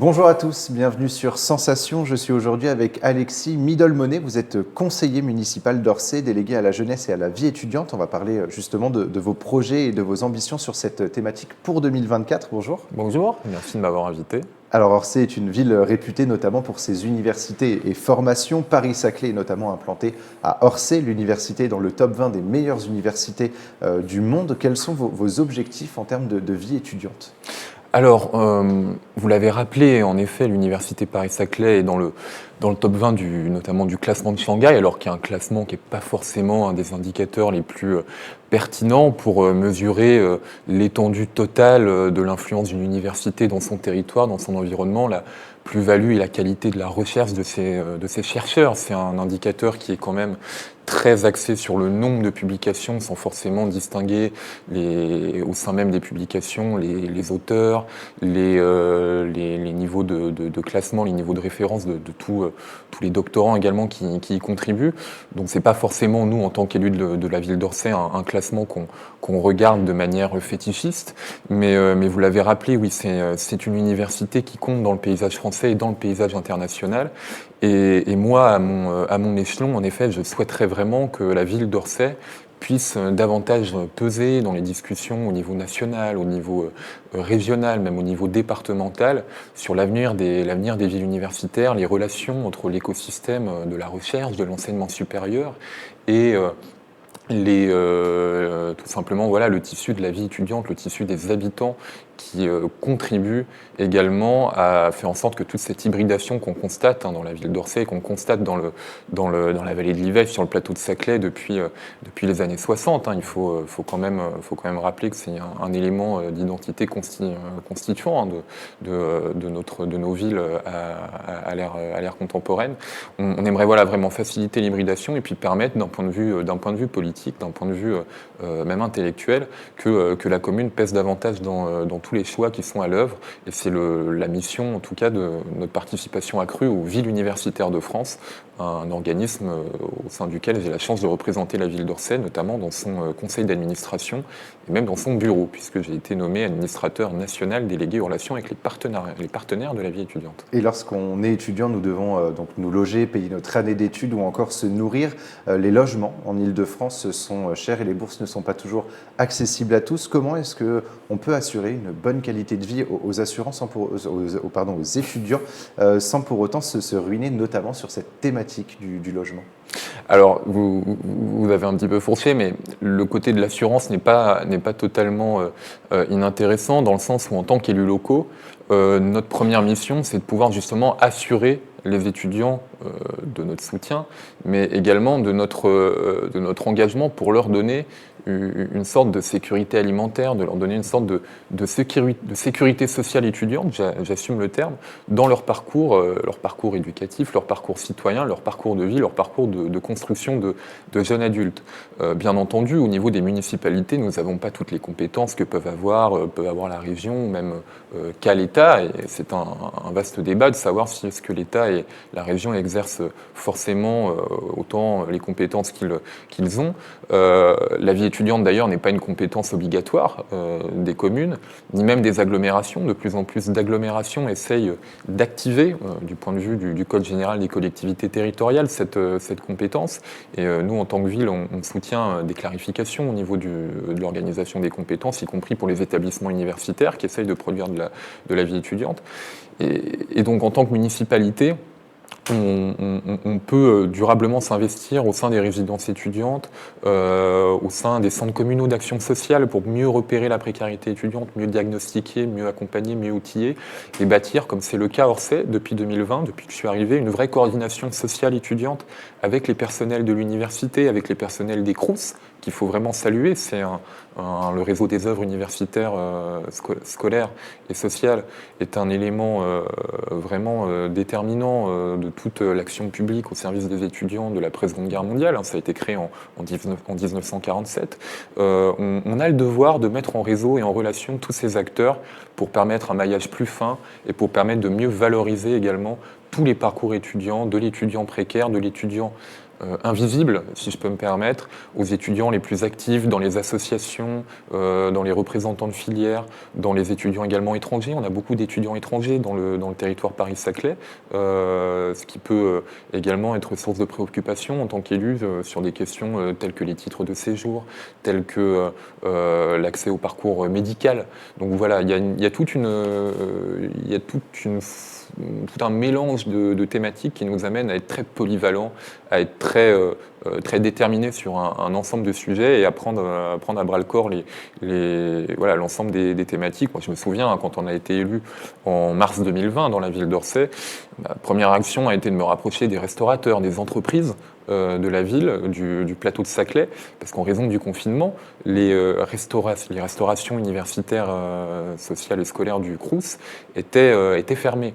Bonjour à tous, bienvenue sur Sensation. Je suis aujourd'hui avec Alexis Midolmonet. Vous êtes conseiller municipal d'Orsay, délégué à la jeunesse et à la vie étudiante. On va parler justement de vos projets et de vos ambitions sur cette thématique pour 2024. Bonjour. Bonjour, merci de m'avoir invité. Alors Orsay est une ville réputée notamment pour ses universités et formations. Paris-Saclay est notamment implanté à Orsay. L'université est dans le top 20 des meilleures universités du monde. Quels sont vos objectifs en termes de vie étudiante ? Alors, vous l'avez rappelé, en effet, l'université Paris-Saclay est dans le top 20 notamment du classement de Shanghai, alors qu'il y a un classement qui n'est pas forcément un des indicateurs les plus pertinents pour mesurer l'étendue totale de l'influence d'une université dans son territoire, dans son environnement, la plus-value et la qualité de la recherche de ses chercheurs. C'est un indicateur qui est quand même très axé sur le nombre de publications, sans forcément distinguer au sein même des publications les auteurs, les niveaux de classement, les niveaux de référence de tous les doctorants également qui y contribuent. Donc c'est pas forcément nous, en tant qu'élus de la ville d'Orsay, un classement qu'on regarde de manière fétichiste, mais vous l'avez rappelé, oui, c'est une université qui compte dans le paysage français et dans le paysage international. Et moi, à mon échelon, en effet, je souhaiterais vraiment que la ville d'Orsay puisse davantage peser dans les discussions au niveau national, au niveau régional, même au niveau départemental, sur l'avenir des villes universitaires, les relations entre l'écosystème de la recherche, de l'enseignement supérieur et tout simplement le tissu de la vie étudiante, le tissu des habitants qui contribue également à faire en sorte que toute cette hybridation qu'on constate dans la ville d'Orsay, qu'on constate dans la vallée de l'Yvesse, sur le plateau de Saclay depuis les années 60, il faut quand même rappeler que c'est un élément d'identité constituant de nos villes à l'ère contemporaine. On aimerait vraiment faciliter l'hybridation et puis permettre d'un point de vue politique, d'un point de vue même intellectuel, que la commune pèse davantage dans tous les choix qui sont à l'œuvre. Et c'est la mission, en tout cas, de notre participation accrue aux villes universitaires de France, un organisme au sein duquel j'ai la chance de représenter la ville d'Orsay, notamment dans son conseil d'administration et même dans son bureau, puisque j'ai été nommé administrateur national délégué aux relations avec les partenaires de la vie étudiante. Et lorsqu'on est étudiant, nous devons donc nous loger, payer notre année d'études ou encore se nourrir. Les logements en Île-de-France sont chers et les bourses ne sont pas toujours accessibles à tous. Comment est-ce qu'on peut assurer une bonne qualité de vie aux étudiants sans pour autant se ruiner, notamment sur cette thématique du logement ? Alors, vous avez un petit peu fourché, mais le côté de l'assurance n'est pas totalement inintéressant, dans le sens où, en tant qu'élus locaux, notre première mission, c'est de pouvoir justement assurer les étudiants de notre soutien, mais également de notre engagement pour leur donner une sorte de sécurité alimentaire, de leur donner une sorte de sécurité sociale étudiante, j'assume le terme, dans leur parcours éducatif, leur parcours citoyen, leur parcours de vie, leur parcours de construction de jeunes adultes. Bien entendu, au niveau des municipalités, nous n'avons pas toutes les compétences que peut avoir la région, même qu'a l'État, et c'est un vaste débat de savoir si est-ce que l'État et la région exercent forcément autant les compétences qu'ils ont. La vie étudiante, d'ailleurs, n'est pas une compétence obligatoire des communes, ni même des agglomérations. De plus en plus d'agglomérations essayent d'activer, du point de vue du Code général des collectivités territoriales, cette compétence. Et nous, en tant que ville, on soutient des clarifications au niveau de l'organisation des compétences, y compris pour les établissements universitaires qui essayent de produire de la vie étudiante. Et donc, en tant que municipalité, on peut durablement s'investir au sein des résidences étudiantes, au sein des centres communaux d'action sociale pour mieux repérer la précarité étudiante, mieux diagnostiquer, mieux accompagner, mieux outiller et bâtir, comme c'est le cas à Orsay depuis 2020, depuis que je suis arrivé, une vraie coordination sociale étudiante avec les personnels de l'université, avec les personnels des Crous, qu'il faut vraiment saluer. C'est le réseau des œuvres universitaires scolaires et sociales est un élément vraiment déterminant de toute l'action publique au service des étudiants de l'après-Seconde Guerre mondiale. Ça a été créé en 1947. On a le devoir de mettre en réseau et en relation tous ces acteurs pour permettre un maillage plus fin et pour permettre de mieux valoriser également tous les parcours étudiants, de l'étudiant précaire, de l'étudiant invisible, si je peux me permettre, aux étudiants les plus actifs dans les associations, dans les représentants de filières, dans les étudiants également étrangers. On a beaucoup d'étudiants étrangers dans le territoire Paris-Saclay, ce qui peut également être source de préoccupation en tant qu'élu sur des questions telles que les titres de séjour, telles que l'accès au parcours médical. Donc voilà, il y a tout un mélange de thématiques qui nous amène à être très polyvalent, à être très déterminé sur un ensemble de sujets et à prendre à bras le corps l'ensemble des thématiques. Moi, je me souviens, quand on a été élu en mars 2020 dans la ville d'Orsay, ma première action a été de me rapprocher des restaurateurs, des entreprises de la ville, du plateau de Saclay, parce qu'en raison du confinement, les restaurations universitaires, sociales et scolaires du Crous étaient fermées.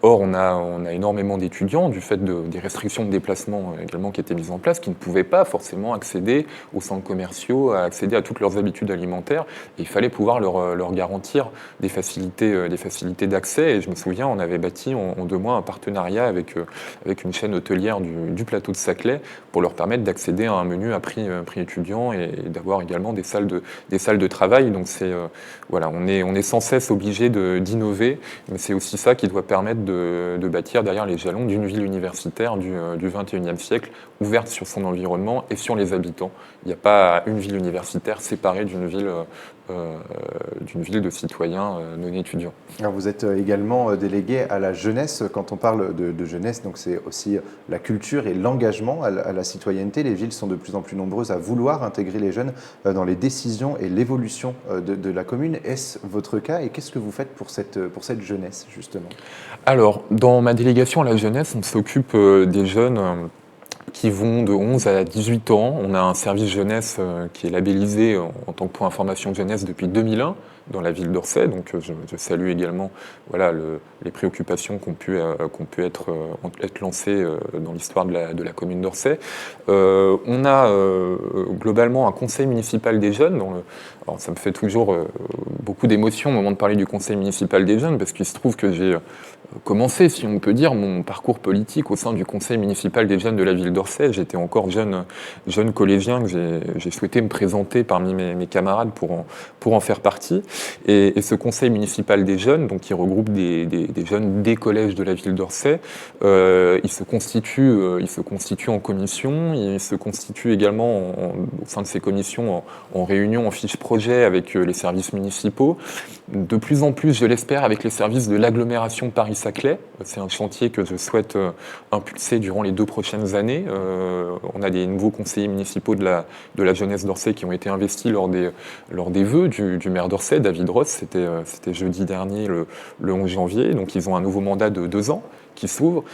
Or, on a énormément d'étudiants, du fait des restrictions de déplacement également qui étaient mises en place, qui ne pouvaient pas forcément accéder aux centres commerciaux, accéder à toutes leurs habitudes alimentaires. Et il fallait pouvoir leur garantir des facilités d'accès. Et je me souviens, on avait bâti en 2 mois un partenariat avec une chaîne hôtelière du plateau de Saclay pour leur permettre d'accéder à un menu à prix étudiant et d'avoir également des salles de travail. Donc on est sans cesse obligé d'innover, mais c'est aussi ça qui doit permettre de bâtir derrière les jalons d'une ville universitaire du XXIe siècle, ouverte sur son environnement et sur les habitants. Il n'y a pas une ville universitaire séparée d'une ville de citoyens non étudiants. Alors vous êtes également délégué à la jeunesse. Quand on parle de jeunesse, donc c'est aussi la culture et l'engagement à la citoyenneté. Les villes sont de plus en plus nombreuses à vouloir intégrer les jeunes dans les décisions et l'évolution de la commune. Est-ce votre cas et qu'est-ce que vous faites pour cette jeunesse, justement ? Alors, dans ma délégation à la jeunesse, on s'occupe des jeunes qui vont de 11 à 18 ans. On a un service jeunesse qui est labellisé en tant que point information jeunesse depuis 2001 dans la ville d'Orsay. Donc je salue également les préoccupations qui ont pu être lancées dans l'histoire de la commune d'Orsay. On a globalement un conseil municipal des jeunes. Alors ça me fait toujours beaucoup d'émotion au moment de parler du conseil municipal des jeunes, parce qu'il se trouve que j'ai commencé, si on peut dire, mon parcours politique au sein du conseil municipal des jeunes de la ville d'Orsay. J'étais encore jeune collégien, que j'ai souhaité me présenter parmi mes camarades pour en faire partie. Et ce conseil municipal des jeunes, donc qui regroupe des jeunes des collèges de la ville d'Orsay, il se constitue en commission, il se constitue également au sein de ces commissions en réunion, en fiche projet avec les services municipaux. De plus en plus, je l'espère, avec les services de l'agglomération Paris-Saclay. C'est un chantier que je souhaite impulser durant les 2 prochaines années. On a des nouveaux conseillers municipaux de la jeunesse d'Orsay qui ont été investis lors des vœux du maire d'Orsay, David Ross. C'était jeudi dernier, le 11 janvier. Donc ils ont un nouveau mandat de 2 ans qui s'ouvre,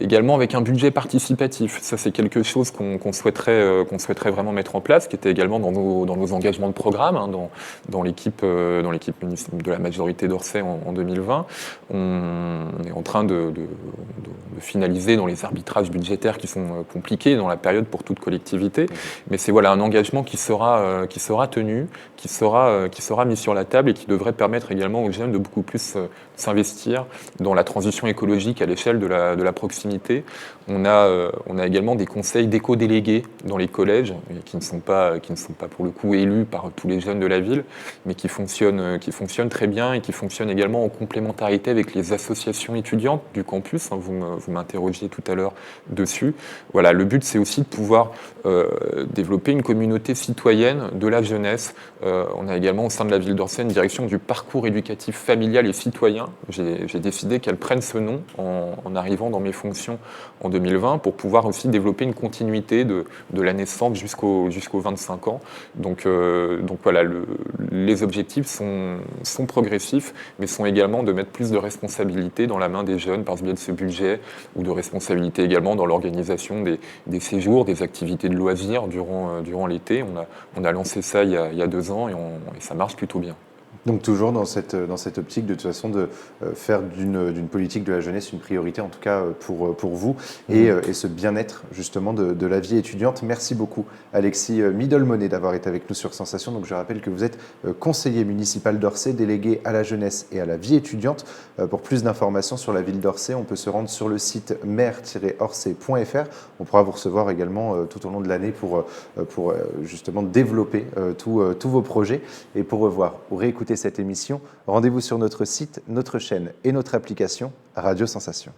également avec un budget participatif. Ça, c'est quelque chose qu'on souhaiterait vraiment mettre en place, qui était également dans nos engagements de programme, dans l'équipe de la majorité d'Orsay en 2020. On est en train de finaliser dans les arbitrages budgétaires qui sont compliqués dans la période pour toute collectivité. Mais c'est un engagement qui sera tenu, qui sera mis sur la table et qui devrait permettre également aux jeunes de beaucoup plus s'investir dans la transition écologique à l'échelle de la proximité. On a également des conseils d'éco-délégués dans les collèges qui ne sont pas pour le coup élus par tous les jeunes de la ville, mais qui fonctionnent très bien et qui fonctionnent également en complémentarité avec les associations étudiantes du campus. Vous m'interrogiez tout à l'heure dessus. Voilà, le but, c'est aussi de pouvoir développer une communauté citoyenne de la jeunesse. On a également au sein de la ville d'Orsay une direction du parcours éducatif familial et citoyen. J'ai décidé qu'elle prenne ce nom en arrivant dans mes fonctions en 2020 pour pouvoir aussi développer une continuité de la naissance jusqu'aux 25 ans. Donc voilà, les objectifs sont progressifs, mais sont également de mettre plus de responsabilité dans la main des jeunes par ce biais de ce budget, ou de responsabilité également dans l'organisation des séjours, des activités de loisirs durant l'été. On a lancé ça il y a 2 ans et ça marche plutôt bien. Donc toujours dans cette optique de toute façon de faire d'une politique de la jeunesse une priorité, en tout cas pour vous, et ce bien-être justement de la vie étudiante. Merci beaucoup Alexis Midolmonet d'avoir été avec nous sur Sensation. Donc je rappelle que vous êtes conseiller municipal d'Orsay, délégué à la jeunesse et à la vie étudiante. Pour plus d'informations sur la ville d'Orsay, on peut se rendre sur le site maire-orsay.fr. On pourra vous recevoir également tout au long de l'année pour justement développer tous vos projets. Et pour revoir ou réécouter cette émission, rendez-vous sur notre site, notre chaîne et notre application Radio Sensation.